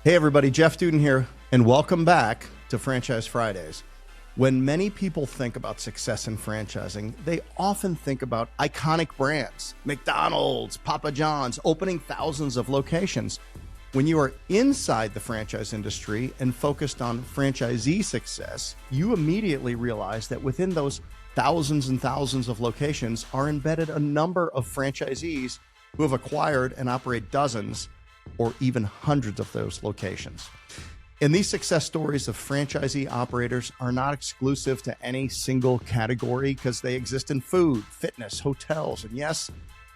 Hey everybody, Jeff Dudan here, and welcome back to Franchise Fridays. When many people think about success in franchising, they often think about iconic brands, McDonald's, Papa John's, opening thousands of locations. When you are inside the franchise industry and focused on franchisee success, you immediately realize that within those thousands and thousands of locations are embedded a number of franchisees who have acquired and operate dozens or even hundreds of those locations. And these success stories of franchisee operators are not exclusive to any single category because they exist in food, fitness, hotels, and yes,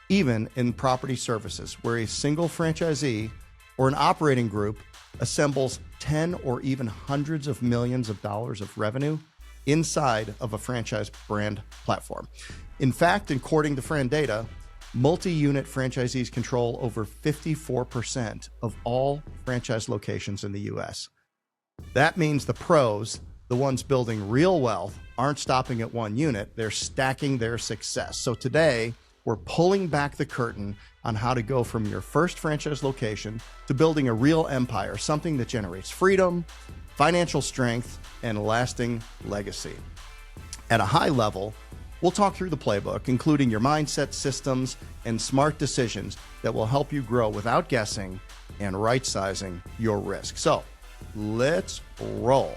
even in property services, where a single franchisee or an operating group assembles 10 or even hundreds of millions of dollars of revenue inside of a franchise brand platform. In fact, according to Fran data, multi-unit franchisees control over 54% of all franchise locations in the U.S. That means the pros, the ones building real wealth, aren't stopping at one unit, they're stacking their success. So today, we're pulling back the curtain on how to go from your first franchise location to building a real empire, something that generates freedom, financial strength, and lasting legacy. At a high level, we'll talk through the playbook, including your mindset, systems, and smart decisions that will help you grow without guessing and right-sizing your risk. So let's roll.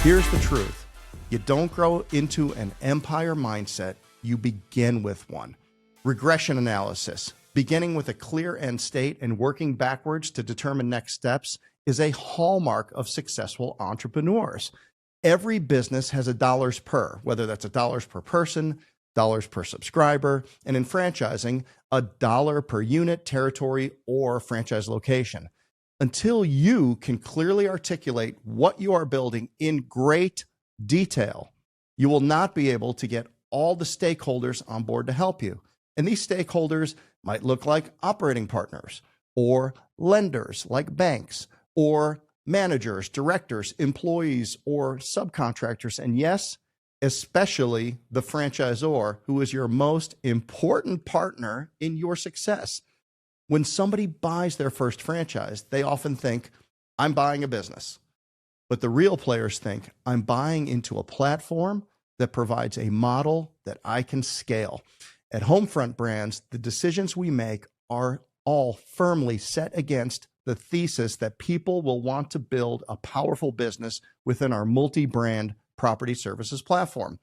Here's the truth. You don't grow into an empire mindset, you begin with one. Regression analysis, beginning with a clear end state and working backwards to determine next steps, is a hallmark of successful entrepreneurs. Every business has a dollars per, whether that's a dollars per person, dollars per subscriber, and in franchising, a dollar per unit, territory, or franchise location. Until you can clearly articulate what you are building in great detail, you will not be able to get all the stakeholders on board to help you. And these stakeholders might look like operating partners, or lenders like banks, or managers, directors, employees, or subcontractors, and yes, especially the franchisor, who is your most important partner in your success. When somebody buys their first franchise, they often think, I'm buying a business. But the real players think, I'm buying into a platform that provides a model that I can scale. At Homefront Brands, the decisions we make are all firmly set against the thesis that people will want to build a powerful business within our multi-brand property services platform.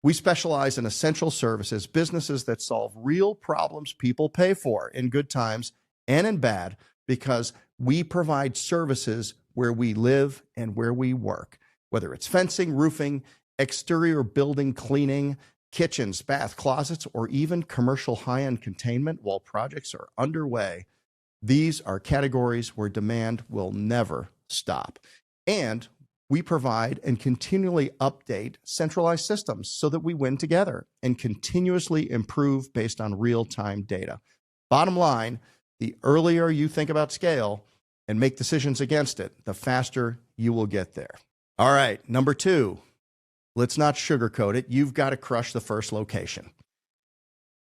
We specialize in essential services, businesses that solve real problems people pay for in good times and in bad, because we provide services where we live and where we work, whether it's fencing, roofing, exterior building cleaning, kitchens, bath, closets, or even commercial high-end containment while projects are underway. These are categories where demand will never stop. And we provide and continually update centralized systems so that we win together and continuously improve based on real-time data. Bottom line, the earlier you think about scale and make decisions against it, the faster you will get there. All right, number 2, let's not sugarcoat it. You've got to crush the first location.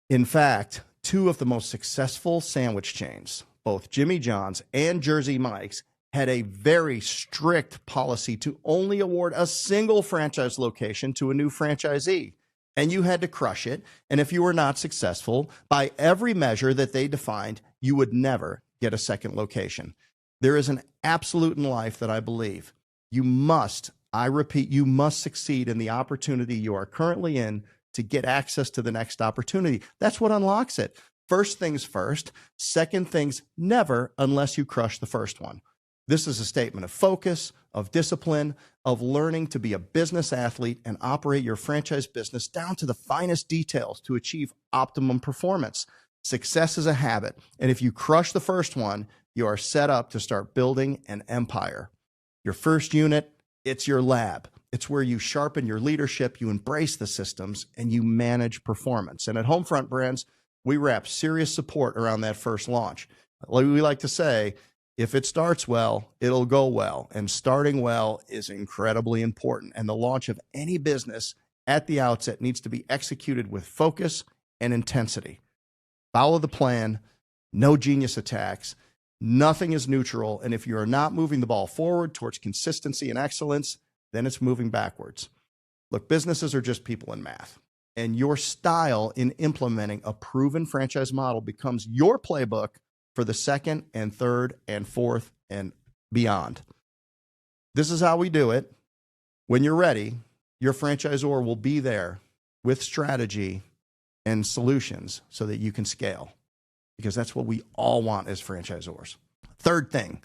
In fact, 2 of the most successful sandwich chains, both Jimmy John's and Jersey Mike's, had a very strict policy to only award a single franchise location to a new franchisee. And you had to crush it. And if you were not successful, by every measure that they defined, you would never get a second location. There is an absolute in life that I believe. You must, I repeat, you must succeed in the opportunity you are currently in to get access to the next opportunity. That's what unlocks it. First things first, second things never unless you crush the first one. This is a statement of focus, of discipline, of learning to be a business athlete and operate your franchise business down to the finest details to achieve optimum performance. Success is a habit, and if you crush the first one, you are set up to start building an empire. Your first unit, it's your lab. It's where you sharpen your leadership, you embrace the systems, and you manage performance. And at Homefront Brands, we wrap serious support around that first launch. Like we like to say, if it starts well, it'll go well. And starting well is incredibly important. And the launch of any business at the outset needs to be executed with focus and intensity. Follow the plan, no genius attacks. Nothing is neutral. And if you're not moving the ball forward towards consistency and excellence, then it's moving backwards. Look, businesses are just people in math. And your style in implementing a proven franchise model becomes your playbook for the second and third and fourth and beyond. This is how we do it. When you're ready, your franchisor will be there with strategy and solutions so that you can scale, because that's what we all want as franchisors. Third thing,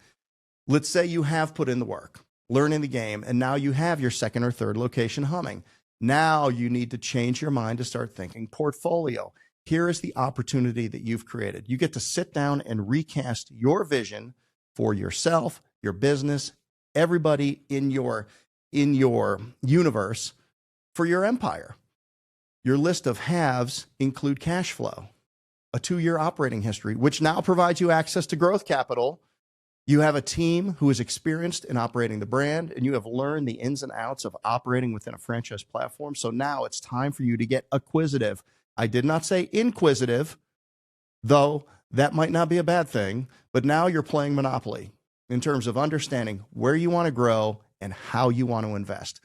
let's say you have put in the work, learning the game, and now you have your second or third location humming. Now you need to change your mind to start thinking portfolio. Here is the opportunity that you've created. You get to sit down and recast your vision for yourself, your business, everybody in your universe for your empire. Your list of haves include cash flow, a 2-year operating history, which now provides you access to growth capital. You have a team who is experienced in operating the brand, and you have learned the ins and outs of operating within a franchise platform. So now it's time for you to get acquisitive. I did not say inquisitive, though that might not be a bad thing, but now you're playing Monopoly in terms of understanding where you want to grow and how you want to invest.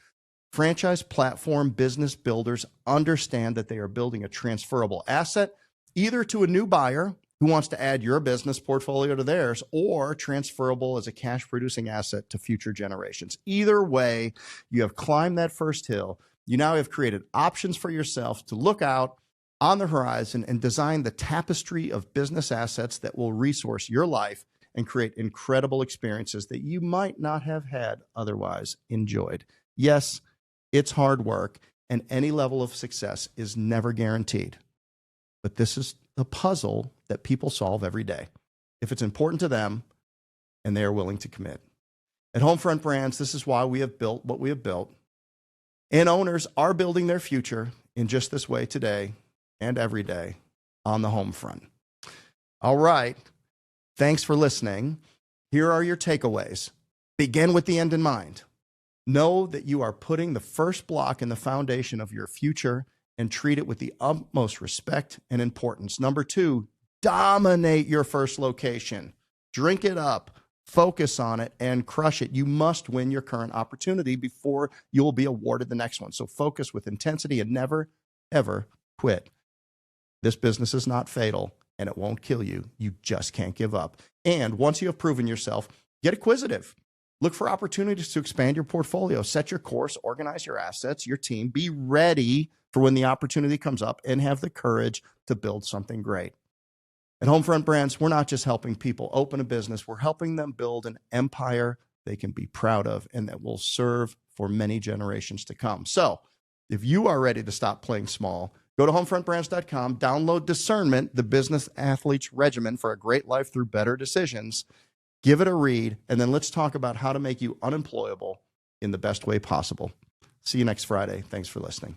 Franchise platform business builders understand that they are building a transferable asset, either to a new buyer who wants to add your business portfolio to theirs, or transferable as a cash producing asset to future generations. Either way, you have climbed that first hill. You now have created options for yourself to look out on the horizon and design the tapestry of business assets that will resource your life and create incredible experiences that you might not have had otherwise enjoyed. Yes, it's hard work, and any level of success is never guaranteed. But this is the puzzle that people solve every day, if it's important to them and they are willing to commit. At Homefront Brands, this is why we have built what we have built. And owners are building their future in just this way today and every day on the home front. All right. Thanks for listening. Here are your takeaways. Begin with the end in mind. Know that you are putting the first block in the foundation of your future and treat it with the utmost respect and importance. Number 2, dominate your first location. Drink it up, focus on it, and crush it. You must win your current opportunity before you will be awarded the next one. So focus with intensity and never, ever quit. This business is not fatal, and it won't kill you. You just can't give up. And once you have proven yourself, get acquisitive. Look for opportunities to expand your portfolio. Set your course, organize your assets, your team. Be ready for when the opportunity comes up, and have the courage to build something great. At Homefront Brands, we're not just helping people open a business. We're helping them build an empire they can be proud of and that will serve for many generations to come. So if you are ready to stop playing small, go to homefrontbrands.com, download Discernment, the business athlete's regimen for a great life through better decisions. Give it a read, and then let's talk about how to make you unemployable in the best way possible. See you next Friday. Thanks for listening.